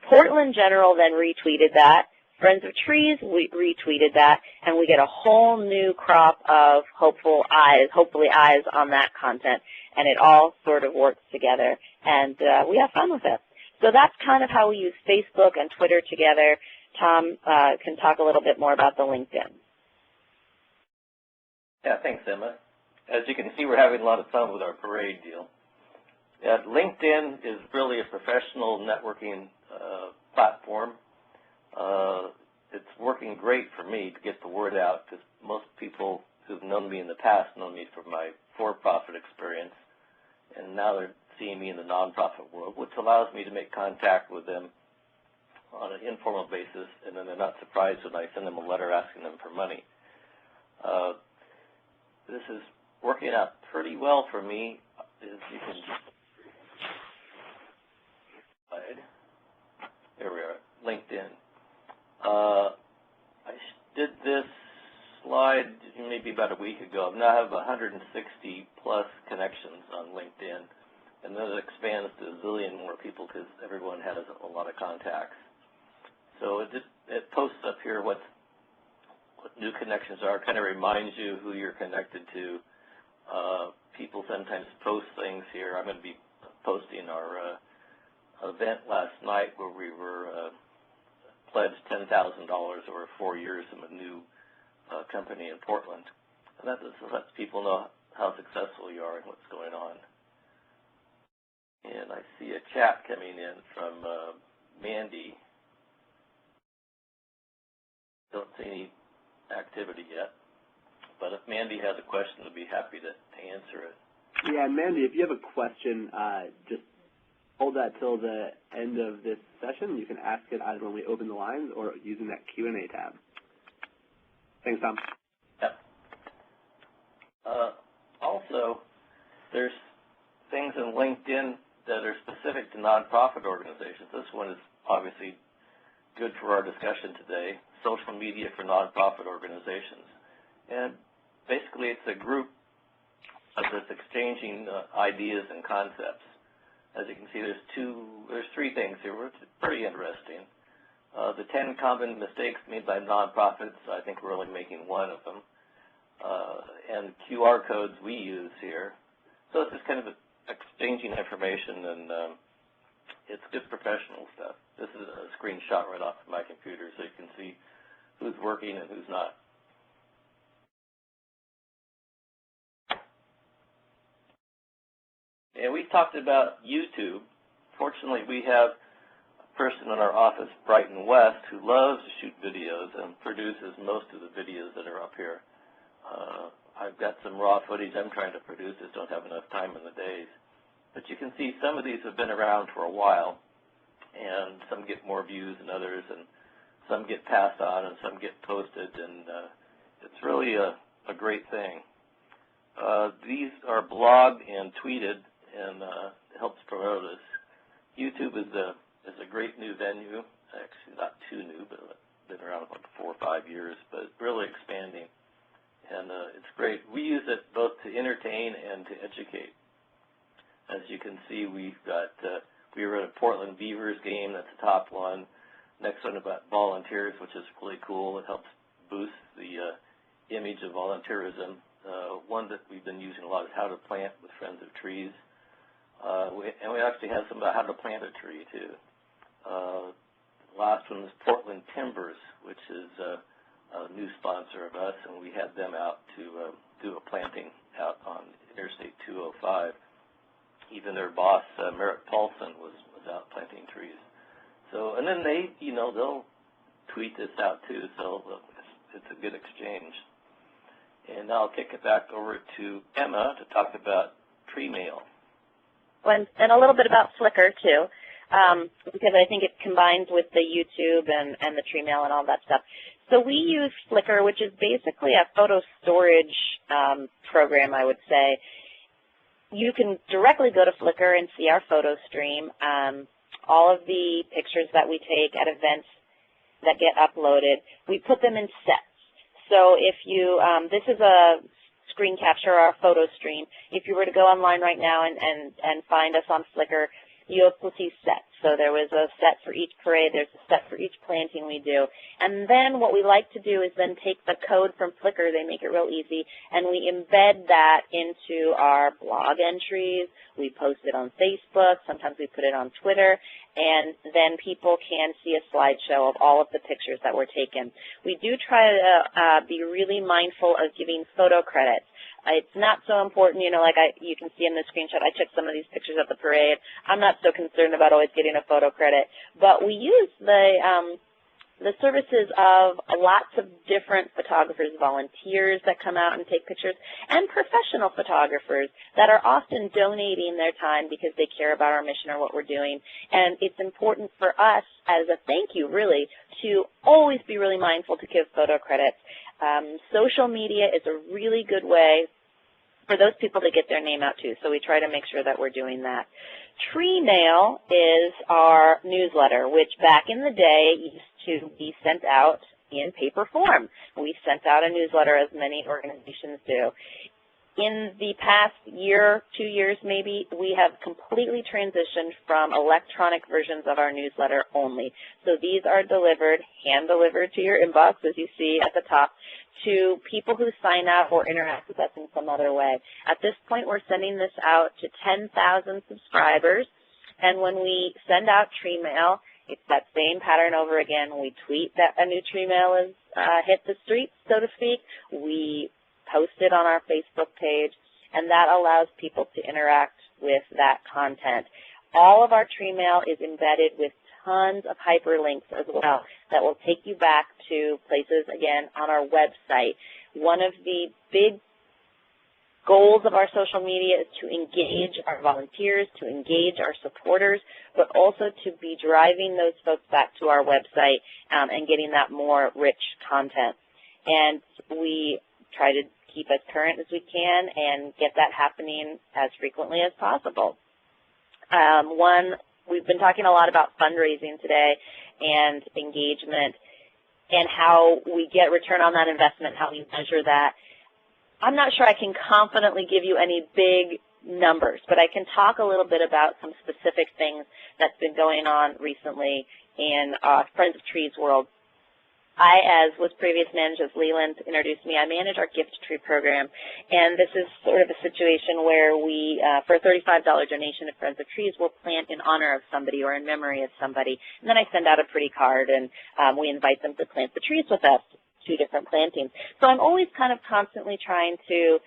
Portland General then retweeted that. Friends of Trees retweeted that, and we get a whole new crop of hopefully eyes on that content, and it all sort of works together, and we have fun with it. So that's kind of how we use Facebook and Twitter together. Tom can talk a little bit more about the LinkedIn. Yeah, thanks, Emma. As you can see, we're having a lot of fun with our parade deal. Yeah, LinkedIn is really a professional networking platform. It's working great for me to get the word out, because most people who've known me in the past know me from my for-profit experience, and now they're seeing me in the nonprofit world, which allows me to make contact with them on an informal basis, and then they're not surprised when I send them a letter asking them for money. This is working out pretty well for me. As you can there we are, LinkedIn. I did this slide maybe about a week ago. I now have 160 plus connections on LinkedIn, and then it expands to a zillion more people because everyone has a lot of contacts. So it posts up here what new connections are, kind of reminds you who you're connected to. People sometimes post things here. I'm going to be posting our event last night where we were pledged $10,000 over 4 years from a new company in Portland. And that lets people know how successful you are and what's going on. And I see a chat coming in from Mandy. Don't see any activity yet. But if Mandy has a question, I'd be happy to answer it. Yeah, Mandy, if you have a question, just hold that till the end of this session. You can ask it either when we open the lines or using that Q&A tab. Thanks, Tom. Yep. Also, there's things in LinkedIn that are specific to nonprofit organizations. This one is obviously good for our discussion today, social media for nonprofit organizations. And basically it's a group of just exchanging ideas and concepts. As you can see, there's three things here, which is pretty interesting. The 10 common mistakes made by nonprofits, I think we're only making one of them. And QR codes we use here. So it's just kind of exchanging information, and it's good professional stuff. This is a screenshot right off of my computer, so you can see who's working and who's not. And we talked about YouTube. Fortunately, we have a person in our office, Brighton West, who loves to shoot videos and produces most of the videos that are up here. I've got some raw footage I'm trying to produce, just don't have enough time in the days. But you can see some of these have been around for a while, and some get more views than others, and some get passed on, and some get posted, and it's really a great thing. These are blogged and tweeted, and it helps promote us. YouTube is a great new venue, actually not too new, but been around about 4 or 5 years, but really expanding. And it's great. We use it both to entertain and to educate. As you can see, we were at a Portland Beavers game. That's the top one. Next one about volunteers, which is really cool. It helps boost the image of volunteerism. One that we've been using a lot is how to plant with Friends of Trees. And we actually have some about how to plant a tree, too. Last one is Portland Timbers, which is a new sponsor of us, and we had them out to do a planting out on Interstate 205. Even their boss, Merritt Paulson, was out planting trees. So, and then they'll tweet this out too. So it's a good exchange. And now I'll kick it back over to Emma to talk about tree mail. And a little bit about Flickr too, because I think it combines with the YouTube and the tree mail and all that stuff. So we use Flickr, which is basically a photo storage program, I would say. You can directly go to Flickr and see our photo stream. All of the pictures that we take at events that get uploaded, we put them in sets. So if you, this is a screen capture, our photo stream. If you were to go online right now and find us on Flickr, you'll see sets. So there was a set for each parade, there's a set for each planting we do. And then what we like to do is then take the code from Flickr, they make it real easy, and we embed that into our blog entries. We post it on Facebook, sometimes we put it on Twitter, and then people can see a slideshow of all of the pictures that were taken. We do try to be really mindful of giving photo credits. It's not so important, like you can see in the screenshot, I took some of these pictures at the parade. I'm not so concerned about always getting a photo credit. But we use the services of lots of different photographers, volunteers that come out and take pictures, and professional photographers that are often donating their time because they care about our mission or what we're doing. And it's important for us as a thank you, really, to always be really mindful to give photo credits. Social media is a really good way for those people to get their name out too, so we try to make sure that we're doing that. Tree Mail is our newsletter, which back in the day used to be sent out in paper form. We sent out a newsletter, as many organizations do. In the past year, 2 years maybe, we have completely transitioned from electronic versions of our newsletter only. So these are delivered, hand-delivered to your inbox, as you see at the top, to people who sign up or interact with us in some other way. At this point, we're sending this out to 10,000 subscribers, and when we send out tree mail, it's that same pattern over again. We tweet that a new tree mail has hit the streets, so to speak. We post it on our Facebook page, and that allows people to interact with that content. All of our tree mail is embedded with tons of hyperlinks as well that will take you back to places, again, on our website. One of the big goals of our social media is to engage our volunteers, to engage our supporters, but also to be driving those folks back to our website and getting that more rich content. And we try to keep as current as we can and get that happening as frequently as possible. We've been talking a lot about fundraising today and engagement and how we get return on that investment, how we measure that. I'm not sure I can confidently give you any big numbers, but I can talk a little bit about some specific things that's been going on recently in Friends of Trees world. I, as was previous manager, as Leland introduced me, I manage our gift tree program, and this is sort of a situation where we, for a $35 donation to Friends of Trees, we'll plant in honor of somebody or in memory of somebody, and then I send out a pretty card, and we invite them to plant the trees with us, 2 different plantings. So I'm always kind of constantly trying to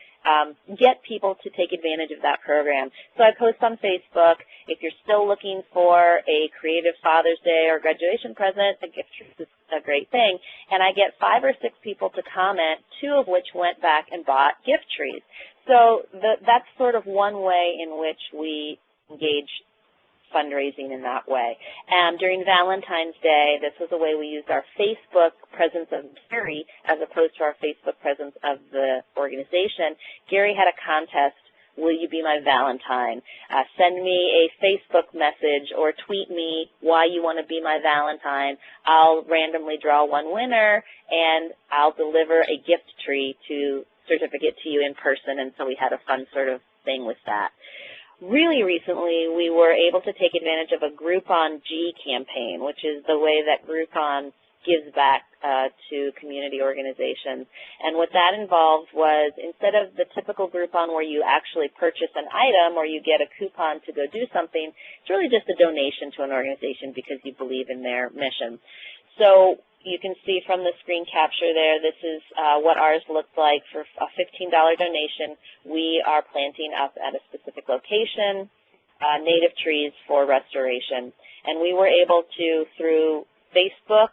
get people to take advantage of that program. So I post on Facebook. If you're still looking for a creative Father's Day or graduation present, a gift tree is a great thing. And I get 5 or 6 people to comment, 2 of which went back and bought gift trees. So that's sort of one way in which we engage fundraising in that way. During Valentine's Day, this was a way we used our Facebook presence of Gary as opposed to our Facebook presence of the organization. Gary had a contest, will you be my Valentine? Send me a Facebook message or tweet me why you want to be my Valentine. I'll randomly draw one winner, and I'll deliver a gift tree certificate to you in person, and so we had a fun sort of thing with that. Really recently, we were able to take advantage of a Groupon G campaign, which is the way that Groupon gives back to community organizations. And what that involved was, instead of the typical Groupon where you actually purchase an item or you get a coupon to go do something, it's really just a donation to an organization because you believe in their mission. So you can see from the screen capture there, this is what ours looked like for a $15 donation. We are planting up at a specific location, native trees for restoration. And we were able to, through Facebook,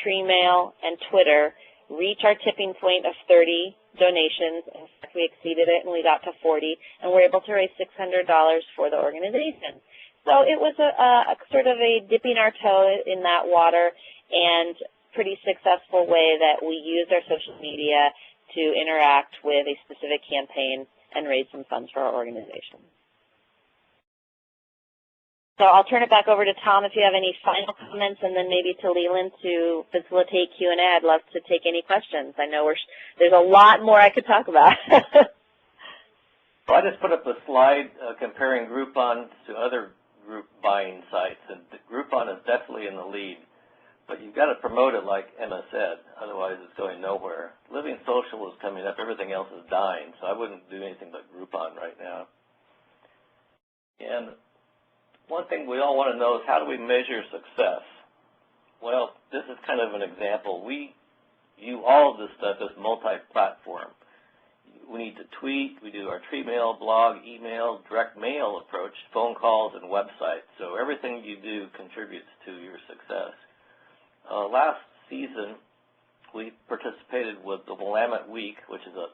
Tree Mail, and Twitter, reach our tipping point of 30 donations. In fact, we exceeded it and we got to 40, and we're able to raise $600 for the organization. So it was a sort of a dipping our toe in that water and pretty successful way that we used our social media to interact with a specific campaign and raise some funds for our organization. So I'll turn it back over to Tom if you have any final comments, and then maybe to Leland to facilitate Q&A. I'd love to take any questions. I know there's a lot more I could talk about. Well, I just put up a slide comparing Groupon to other group buying sites, and Groupon is definitely in the lead. But you've got to promote it like Emma said, otherwise it's going nowhere. Living Social is coming up, everything else is dying, so I wouldn't do anything but Groupon right now. And one thing we all want to know is, how do we measure success? Well, this is kind of an example. We view all of this stuff as multi-platform. We need to tweet, we do our tree mail, blog, email, direct mail approach, phone calls, and websites. So everything you do contributes to your success. Last season, we participated with the Willamette Week, which is a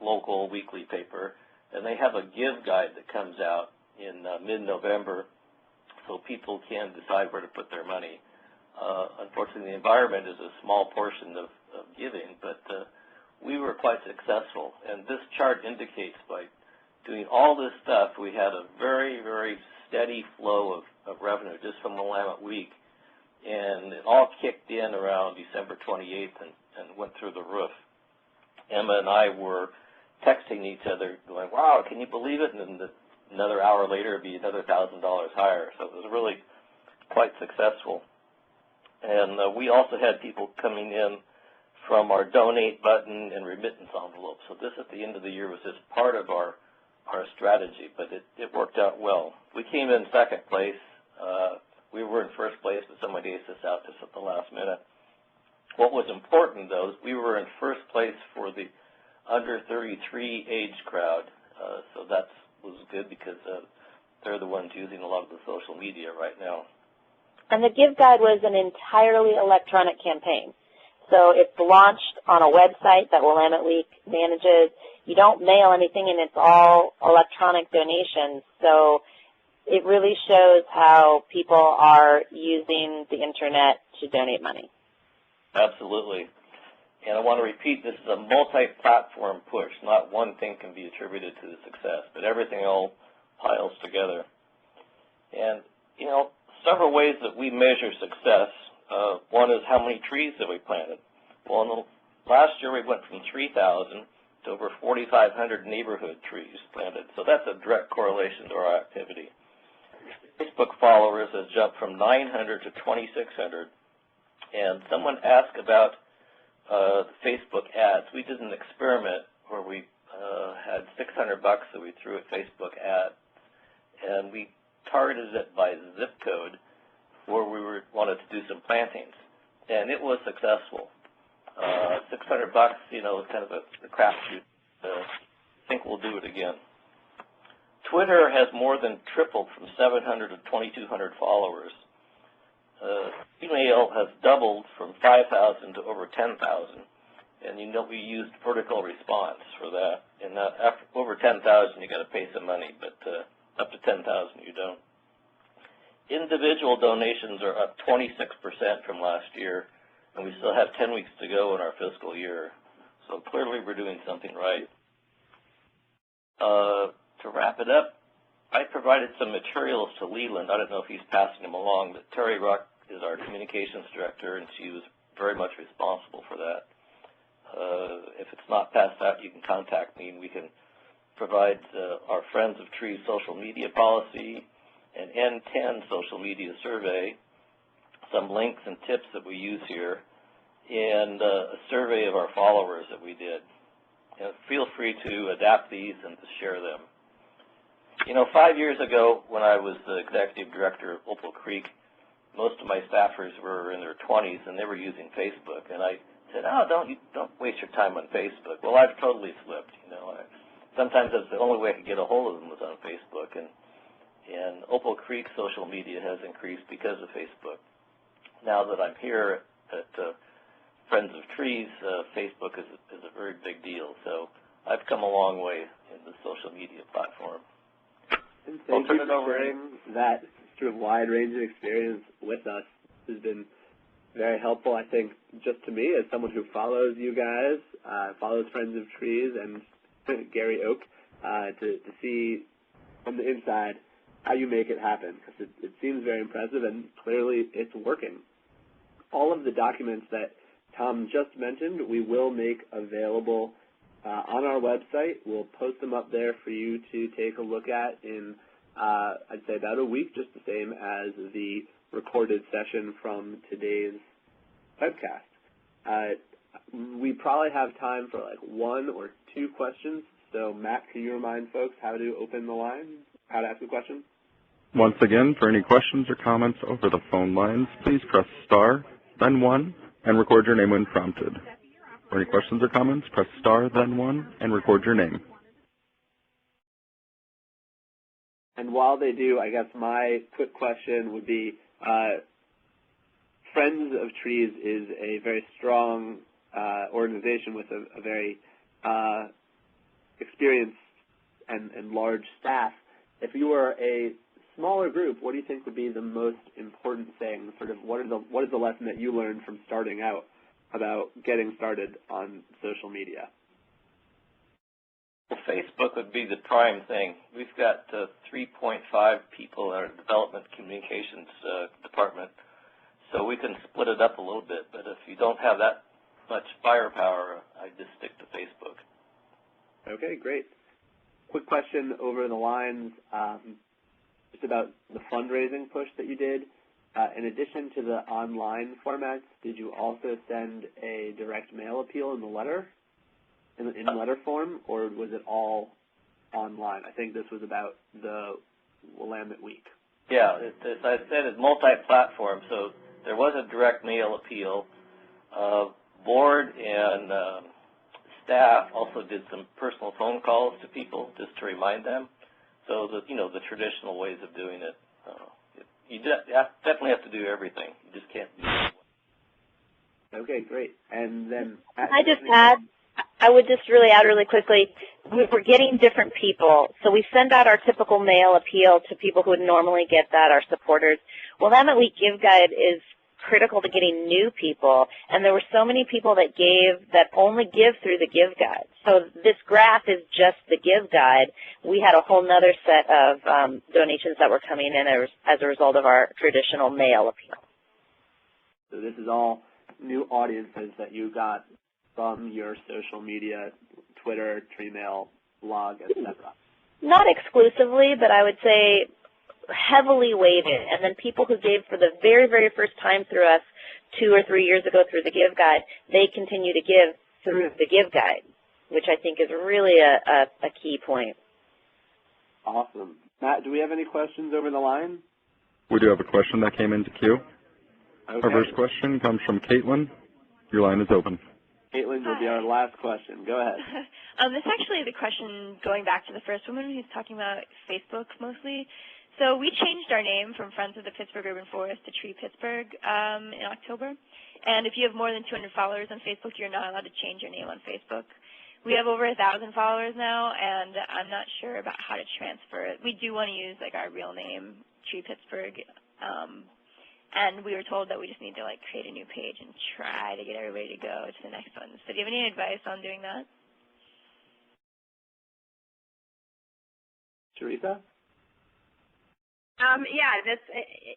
local weekly paper, and they have a give guide that comes out in mid-November so people can decide where to put their money. Unfortunately, the environment is a small portion of giving, but we were quite successful. And this chart indicates, by doing all this stuff, we had a very, very steady flow of revenue just from Willamette Week. And it all kicked in around December 28th and went through the roof. Emma and I were texting each other going, wow, can you believe it? And then another hour later, it'd be another $1,000 higher. So it was really quite successful. And we also had people coming in from our donate button and remittance envelope. So this at the end of the year was just part of our strategy, but it worked out well. We came in second place. We were in first place, but somebody aced us out just at the last minute. What was important, though, is we were in first place for the under 33 age crowd. So that was good because they're the ones using a lot of the social media right now. And the Give Guide was an entirely electronic campaign. So it's launched on a website that Willamette Week manages. You don't mail anything, and it's all electronic donations. So it really shows how people are using the Internet to donate money. Absolutely. And I want to repeat, this is a multi-platform push. Not one thing can be attributed to the success, but everything all piles together. And, you know, several ways that we measure success. One is how many trees have we planted. Well, in the last year we went from 3,000 to over 4,500 neighborhood trees planted. So that's a direct correlation to our activity. Facebook followers has jumped from 900 to 2,600. And someone asked about Facebook ads. We did an experiment where we had $600 that we threw at Facebook ads, and we targeted it by zip code where we wanted to do some plantings, and it was successful. $600, you know, kind of a crapshoot. I think we'll do it again. Twitter has more than tripled from 700 to 2,200 followers. Email has doubled from 5,000 to over 10,000, and you know we used vertical response for that. And after over 10,000, you got to pay some money, but up to 10,000, you don't. Individual donations are up 26% from last year, and we still have 10 weeks to go in our fiscal year. So clearly we're doing something right. To wrap it up, I provided some materials to Leland. I don't know if he's passing them along, but Terry Ruck is our communications director, and she was very much responsible for that. If it's not passed out, you can contact me, and we can provide our Friends of Trees social media policy, an N10 social media survey, some links and tips that we use here, and a survey of our followers that we did. And feel free to adapt these and to share them. You know, 5 years ago, when I was the executive director of Opal Creek, most of my staffers were in their 20s, and they were using Facebook. And I said, "Oh, don't waste your time on Facebook." Well, I've totally flipped. You know, sometimes that's the only way I could get a hold of them was on Facebook. And Opal Creek social media has increased because of Facebook. Now that I'm here at Friends of Trees, Facebook is a very big deal. So I've come a long way in the social media platform. And thank you for sharing that sort of wide-ranging experience with us. This has been very helpful, I think, just to me as someone who follows you guys, follows Friends of Trees and Gary Oak, to see from the inside how you make it happen, because it seems very impressive, and clearly it's working. All of the documents that Tom just mentioned, we will make available on our website. We'll post them up there for you to take a look at in, I'd say, about a week, just the same as the recorded session from today's webcast. We probably have time for like 1 or 2 questions. So, Matt, can you remind folks how to open the line, how to ask a question? Once again, for any questions or comments over the phone lines, please press star, then 1, and record your name when prompted. For any questions or comments, press star, then 1, and record your name. And while they do, I guess my quick question would be, Friends of Trees is a very strong organization with a very experienced and large staff. If you were a smaller group, what do you think would be the most important thing? Sort of, what is the lesson that you learned from starting out about getting started on social media? Well, Facebook would be the prime thing. We've got 3.5 people in our development communications department, so we can split it up a little bit. But if you don't have that much firepower, I just stick to Facebook. Okay, great. Quick question over the lines, just about the fundraising push that you did. In addition to the online formats, did you also send a direct mail appeal in the letter, in letter form, or was it all online? I think this was about the Willamette Week. Yeah, as I said, it's multi-platform, so there was a direct mail appeal. Board and staff also did some personal phone calls to people just to remind them. So the traditional ways of doing it. You definitely have to do everything. You just can't do it. Okay, great. And then I just add, I would just really add really quickly, we're getting different people. So we send out our typical mail appeal to people who would normally get that, our supporters. Willamette Week Give Guide is critical to getting new people, and there were so many people that only give through the Give Guide. So this graph is just the Give Guide. We had a whole nother set of donations that were coming in as a result of our traditional mail appeal. So this is all new audiences that you got from your social media, Twitter, Treemail, blog, etc. Not exclusively, but I would say heavily weighted. And then people who gave for the very, very first time through us 2 or 3 years ago through the Give Guide, they continue to give through the Give Guide, which I think is really a key point. Awesome. Matt, do we have any questions over the line? We do have a question that came into queue. Okay. Our first question comes from Caitlin. Your line is open. Caitlin will be our last question. Go ahead. This is actually the question going back to the first woman who's talking about Facebook mostly. So we changed our name from Friends of the Pittsburgh Urban Forest to Tree Pittsburgh in October. And if you have more than 200 followers on Facebook, you're not allowed to change your name on Facebook. We have over 1,000 followers now, and I'm not sure about how to transfer it. We do want to use like our real name, Tree Pittsburgh, and we were told that we just need to like create a new page and try to get everybody to go to the next one. So do you have any advice on doing that? Teresa? Yeah,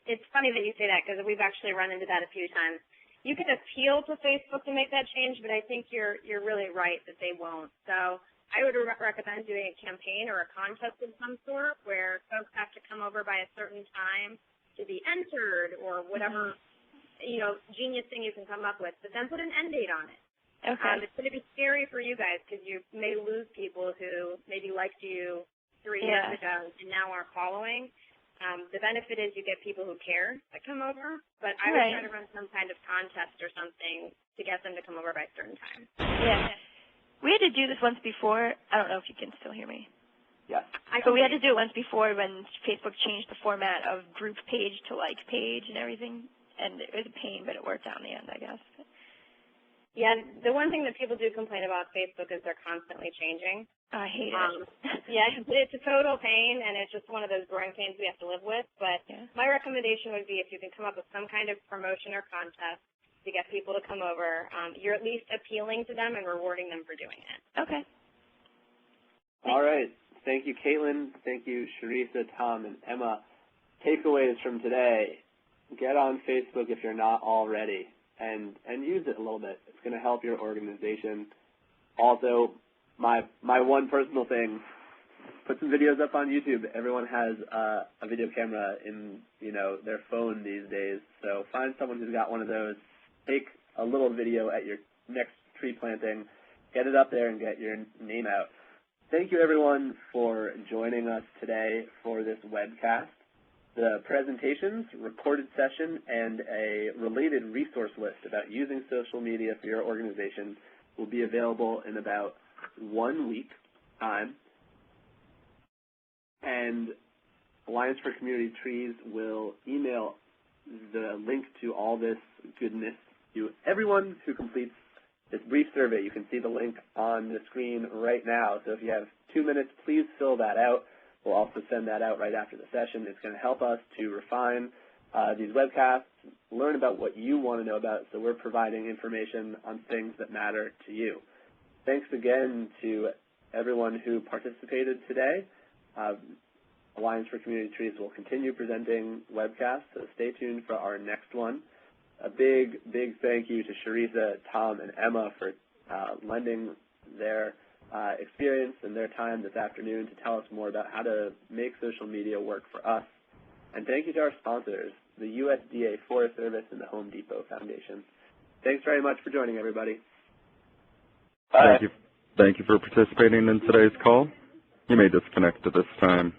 it's funny that you say that because we've actually run into that a few times. You can appeal to Facebook to make that change, but I think you're really right that they won't. So I would recommend doing a campaign or a contest of some sort where folks have to come over by a certain time to be entered or whatever, genius thing you can come up with, but then put an end date on it. Okay. It's going to be scary for you guys because you may lose people who maybe liked you 3 years ago and now aren't following. The benefit is you get people who care that come over, but I would try to run some kind of contest or something to get them to come over by a certain time. Yeah. We had to do this once before. I don't know if you can still hear me. Yes. So we had to do it once before when Facebook changed the format of group page to like page and everything, and it was a pain, but it worked out in the end, I guess. Yeah, the one thing that people do complain about Facebook is they're constantly changing. I hate it. Yeah, it's a total pain, and it's just one of those growing pains we have to live with. But my recommendation would be if you can come up with some kind of promotion or contest to get people to come over, you're at least appealing to them and rewarding them for doing it. Okay. All right. Thank you, Caitlin. Thank you, Sharisa, Tom, and Emma. Takeaways from today. Get on Facebook if you're not already, and use it a little bit. It's going to help your organization. Also, my one personal thing, put some videos up on YouTube. Everyone has a video camera in their phone these days, so find someone who's got one of those. Take a little video at your next tree planting, get it up there, and get your name out. Thank you, everyone, for joining us today for this webcast. The presentations, recorded session, and a related resource list about using social media for your organization will be available in about 1 week's time. And Alliance for Community Trees will email the link to all this goodness to everyone who completes this brief survey. You can see the link on the screen right now. So if you have 2 minutes, please fill that out. We'll also send that out right after the session. It's going to help us to refine these webcasts, learn about what you want to know about, so we're providing information on things that matter to you. Thanks again to everyone who participated today. Alliance for Community Trees will continue presenting webcasts, so stay tuned for our next one. A big, big thank you to Sharisa, Tom, and Emma for lending their experience and their time this afternoon to tell us more about how to make social media work for us. And thank you to our sponsors, the USDA Forest Service and the Home Depot Foundation. Thanks very much for joining, everybody. Bye. Thank you for participating in today's call. You may disconnect at this time.